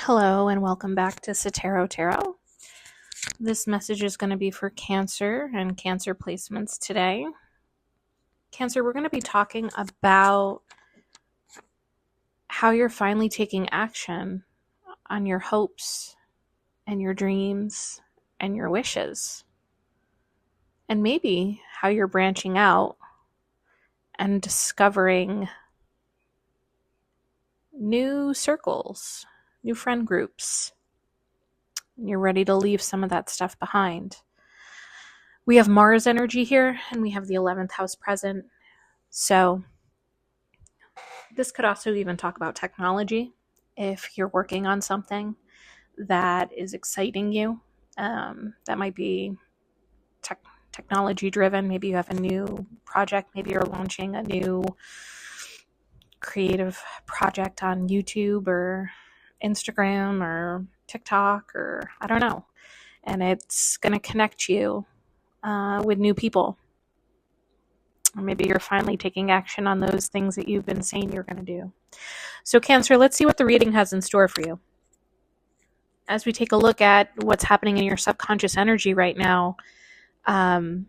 Hello and welcome back to Sotero Tarot. This message is going to be for Cancer and Cancer placements today. Cancer, we're going to be talking about how you're finally taking action on your hopes and your dreams and your wishes. And maybe how you're branching out and discovering new circles, new friend groups. You're ready to leave some of that stuff behind. We have Mars energy here, and we have the 11th house present. So this could also even talk about technology. If you're working on something that is exciting you, that might be technology driven. Maybe you have a new project. Maybe you're launching a new creative project on YouTube or Instagram or TikTok or I don't know. And it's going to connect you with new people. Or maybe you're finally taking action on those things that you've been saying you're going to do. So Cancer, let's see what the reading has in store for you. As we take a look at what's happening in your subconscious energy right now,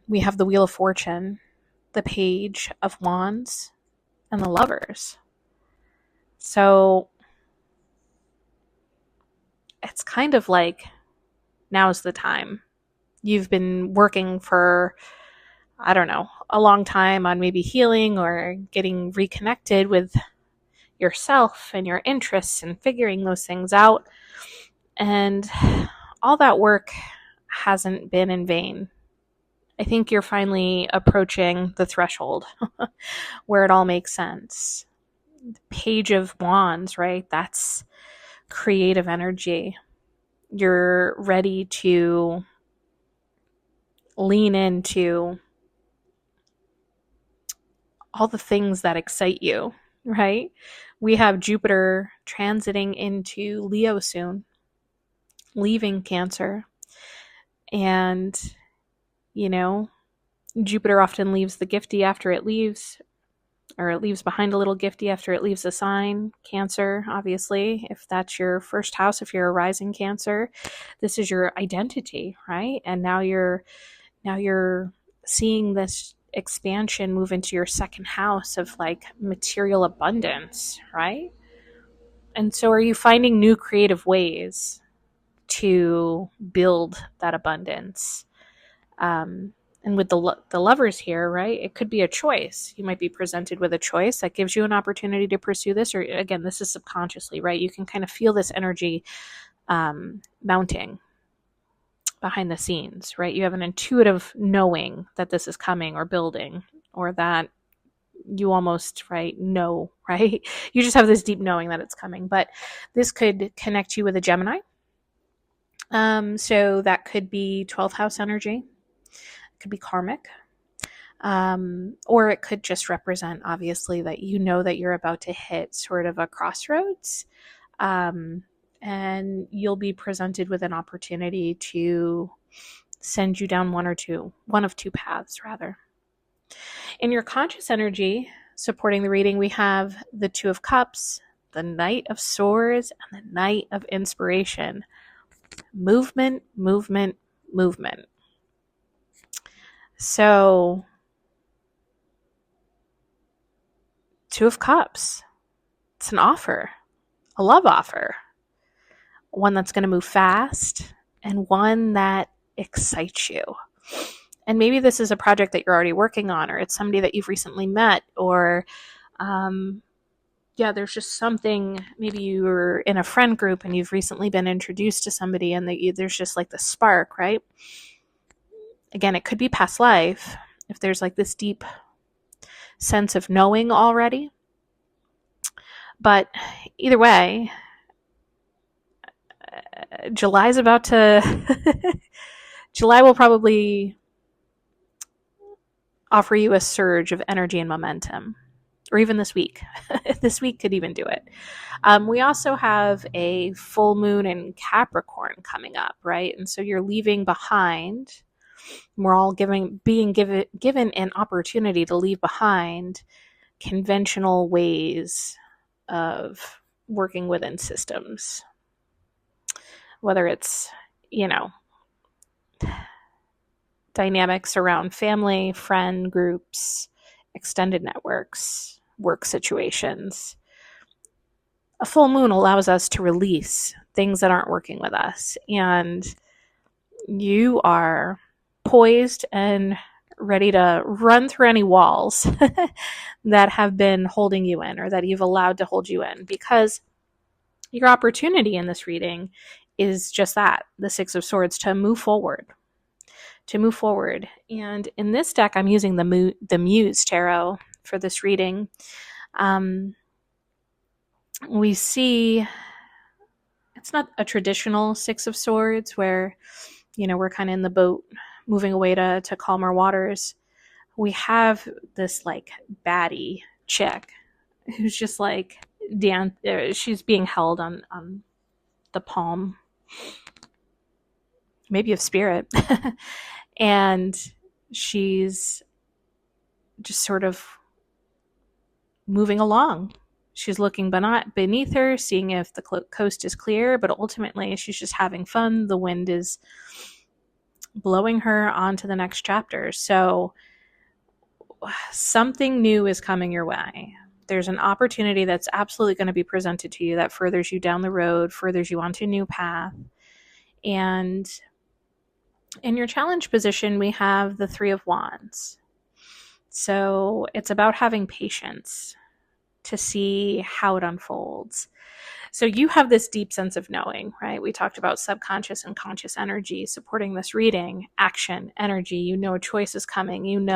we have the Wheel of Fortune, the Page of Wands, and the Lovers. So it's kind of like now's the time. You've been working for, I don't know, a long time on maybe healing or getting reconnected with yourself and your interests and figuring those things out. And all that work hasn't been in vain. I think you're finally approaching the threshold where it all makes sense. The Page of Wands, right? That's creative energy. You're ready to lean into all the things that excite you, right? We have Jupiter transiting into Leo soon, leaving Cancer. And, you know, Jupiter often leaves the gifty after it leaves, or it leaves behind a little gifty after it leaves a sign. Cancer, obviously, if that's your first house, if you're a rising Cancer, this is your identity, right? And now you're seeing this expansion move into your second house of like material abundance, right? And so are you finding new creative ways to build that abundance? And with the Lovers here, right, it could be a choice. You might be presented with a choice that gives you an opportunity to pursue this, or again, this is subconsciously, right? You can kind of feel this energy mounting behind the scenes, right? You have an intuitive knowing that this is coming or building, or that you almost, right, know, right? You just have this deep knowing that it's coming. But this could connect you with a Gemini. So that could be 12th house energy. It could be karmic. Or it could just represent, obviously, that you know that you're about to hit sort of a crossroads. And you'll be presented with an opportunity to send you down one of two paths, rather. In your conscious energy, supporting the reading, we have the Two of Cups, the Knight of Swords, and the Knight of Inspiration. Movement, movement, movement. So, Two of Cups. It's an offer, a love offer. One that's going to move fast and one that excites you. And maybe this is a project that you're already working on, or it's somebody that you've recently met, or there's just something. Maybe you were in a friend group and you've recently been introduced to somebody and there's just like the spark, right? Again, it could be past life if there's like this deep sense of knowing already. But either way, July will probably offer you a surge of energy and momentum, or even this week. This week could even do it. We also have a full moon in Capricorn coming up, right? And so you're leaving behind. We're all being given an opportunity to leave behind conventional ways of working within systems. whether it's, dynamics around family, friend groups, extended networks, work situations. A full moon allows us to release things that aren't working with us. And you are poised and ready to run through any walls that have been holding you in or that you've allowed to hold you in, because your opportunity in this reading is just that, the Six of Swords, to move forward. And in this deck, I'm using the Muse Tarot for this reading. We see it's not a traditional Six of Swords where, we're kind of in the boat moving away to calmer waters. We have this like baddie chick who's just like she's being held on the palm, maybe of spirit. And she's just sort of moving along. She's looking beneath her, seeing if the coast is clear, but ultimately she's just having fun. The wind is blowing her on to the next chapter. So something new is coming your way. There's an opportunity that's absolutely going to be presented to you that furthers you down the road, furthers you onto a new path. And in your challenge position, we have the Three of Wands. So it's about having patience to see how it unfolds. So you have this deep sense of knowing, right? We talked about subconscious and conscious energy supporting this reading, action, energy. A choice is coming.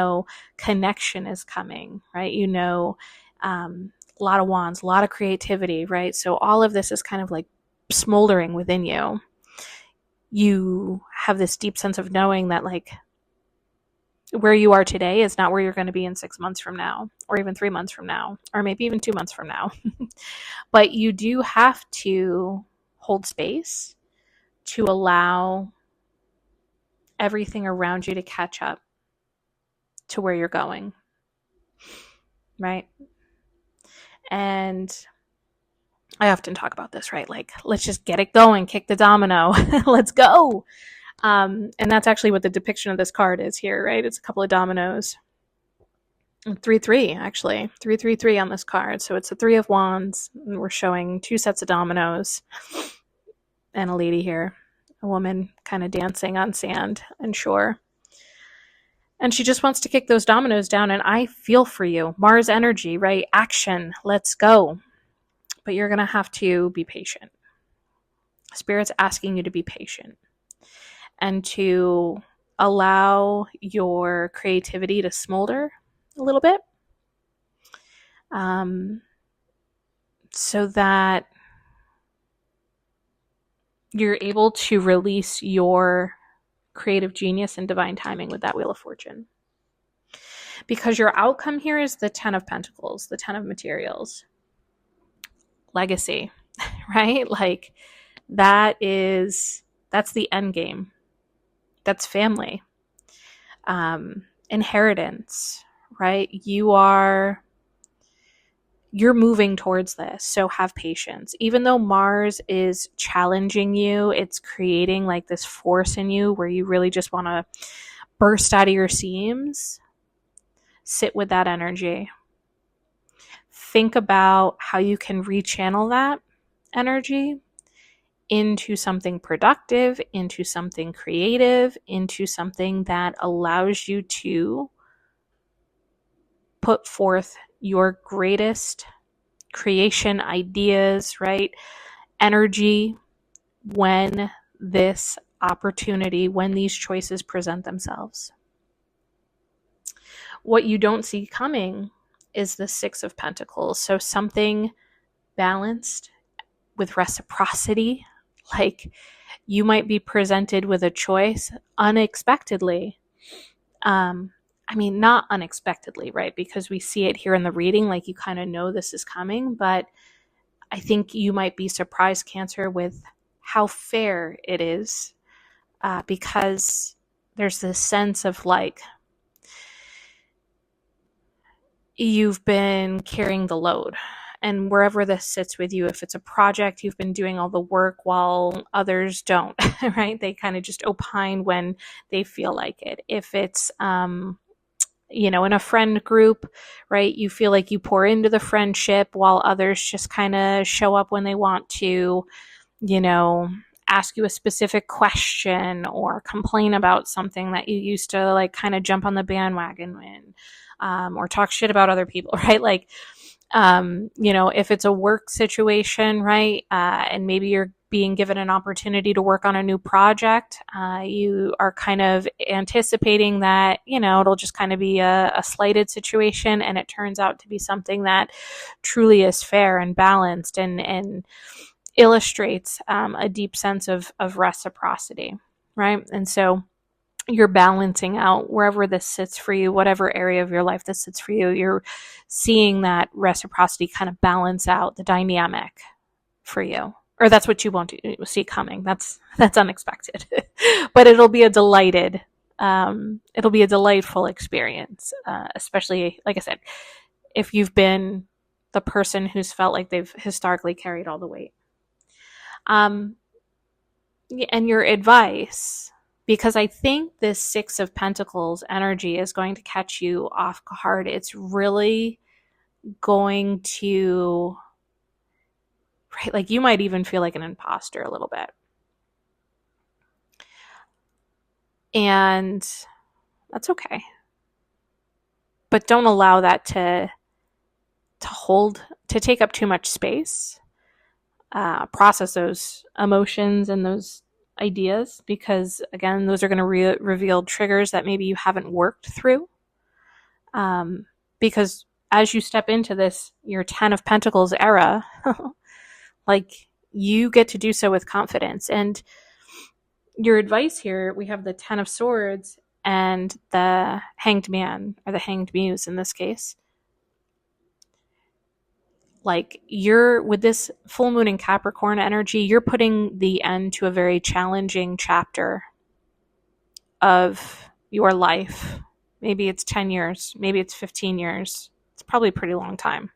Connection is coming, right? A lot of wands, a lot of creativity, right? So all of this is kind of like smoldering within you. You have this deep sense of knowing that like where you are today is not where you're going to be in 6 months from now, or even 3 months from now, or maybe even 2 months from now. But you do have to hold space to allow everything around you to catch up to where you're going, right? And I often talk about this, right? Like, let's just get it going, kick the domino, let's go. And that's actually what the depiction of this card is here, right? It's a couple of dominoes. 3-3, actually. 3-3-3 on this card. So it's a Three of Wands. And we're showing 2 sets of dominoes. And a lady here, a woman kind of dancing on sand and shore. And she just wants to kick those dominoes down. And I feel for you. Mars energy, right? Action. Let's go. But you're going to have to be patient. Spirit's asking you to be patient. And to allow your creativity to smolder a little bit, so that you're able to release your creative genius and divine timing with that Wheel of Fortune. Because your outcome here is the 10 of Pentacles, the 10 of materials. Legacy, right? Like that's the end game. That's family. Inheritance, right? You're moving towards this, so have patience. Even though Mars is challenging you, it's creating like this force in you where you really just want to burst out of your seams. Sit with that energy. Think about how you can rechannel that energy into something productive, into something creative, into something that allows you to put forth your greatest creation ideas, right? Energy when this opportunity, when these choices present themselves. What you don't see coming is the Six of Pentacles. So something balanced with reciprocity. Like you might be presented with a choice unexpectedly. Not unexpectedly, right? Because we see it here in the reading, like you kind of know this is coming, but I think you might be surprised, Cancer, with how fair it is, because there's this sense of like you've been carrying the load And wherever this sits with you, if it's a project, you've been doing all the work while others don't, right? They kind of just opine when they feel like it. If it's, in a friend group, right? You feel like you pour into the friendship while others just kind of show up when they want to, you know, ask you a specific question or complain about something that you used to like kind of jump on the bandwagon in, or talk shit about other people, right? Like, if it's a work situation, right, and maybe you're being given an opportunity to work on a new project, you are kind of anticipating that, it'll just kind of be a slighted situation, and it turns out to be something that truly is fair and balanced and illustrates a deep sense of reciprocity, right? And so you're balancing out wherever this sits for you, whatever area of your life this sits for you, you're seeing that reciprocity kind of balance out the dynamic for you. Or that's what you won't see coming. That's unexpected. But it'll be a delightful experience, especially, like I said, if you've been the person who's felt like they've historically carried all the weight. And your advice, because I think this Six of Pentacles energy is going to catch you off guard. It's really going to, right, like you might even feel like an imposter a little bit. And that's okay. But don't allow that to take up too much space. Process those emotions and those ideas, because again, those are going to reveal triggers that maybe you haven't worked through. Because as you step into this, your 10 of Pentacles era, like you get to do so with confidence. And your advice here, we have the 10 of Swords and the Hanged Man, or the Hanged Muse in this case. Like you're, with this full moon in Capricorn energy, you're putting the end to a very challenging chapter of your life. Maybe it's 10 years, maybe it's 15 years. It's probably a pretty long time.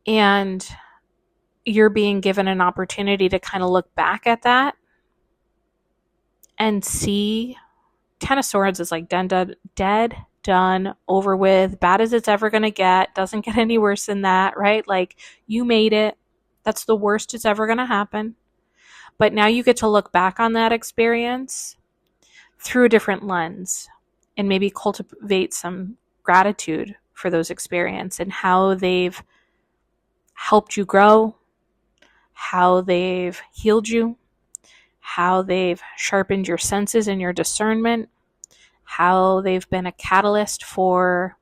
And you're being given an opportunity to kind of look back at that and see 10 of Swords is like dead, done, over with, bad as it's ever going to get, doesn't get any worse than that, right? Like you made it. That's the worst it's ever going to happen. But now you get to look back on that experience through a different lens and maybe cultivate some gratitude for those experiences and how they've helped you grow, how they've healed you, how they've sharpened your senses and your discernment, how they've been a catalyst for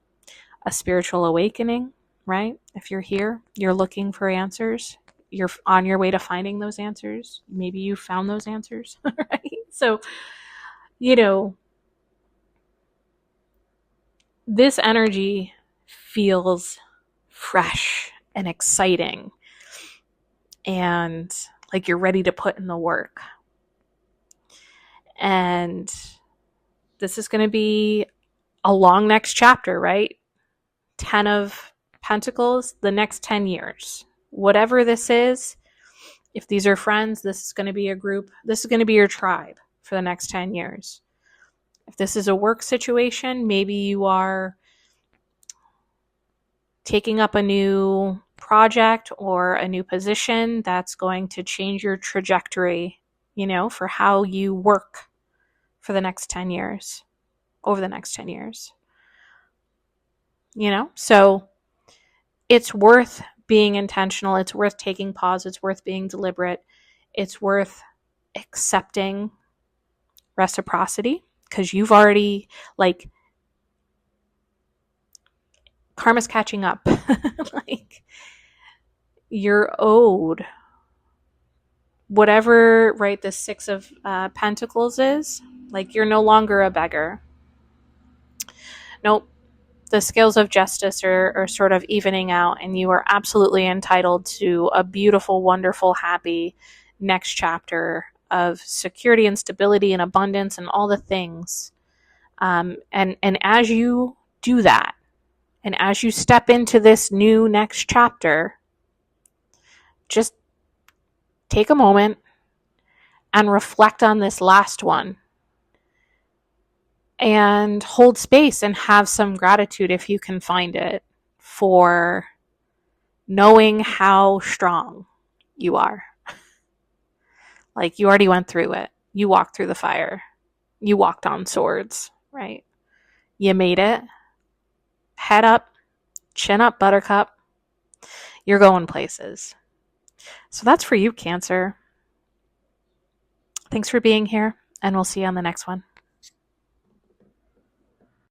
a spiritual awakening, right? If you're here, you're looking for answers, you're on your way to finding those answers. Maybe you found those answers, right? So, this energy feels fresh and exciting and like you're ready to put in the work. And this is going to be a long next chapter, right? 10 of Pentacles, the next 10 years. Whatever this is, if these are friends, this is going to be a group. This is going to be your tribe for the next 10 years. If this is a work situation, maybe you are taking up a new project or a new position that's going to change your trajectory, for how you work for the next 10 years, over the next 10 years. So it's worth being intentional. It's worth taking pause. It's worth being deliberate. It's worth accepting reciprocity, because you've already, like, karma's catching up. Like, you're owed whatever, right, the Six of Pentacles is. Like, you're no longer a beggar. Nope. The scales of justice are sort of evening out, and you are absolutely entitled to a beautiful, wonderful, happy next chapter of security and stability and abundance and all the things. And as you do that, And as you step into this new next chapter, just take a moment and reflect on this last one and hold space and have some gratitude, if you can find it, for knowing how strong you are. Like, you already went through it. You walked through the fire. You walked on swords, right? You made it. Head up, chin up, buttercup. You're going places. So that's for you, Cancer. Thanks for being here, and we'll see you on the next one.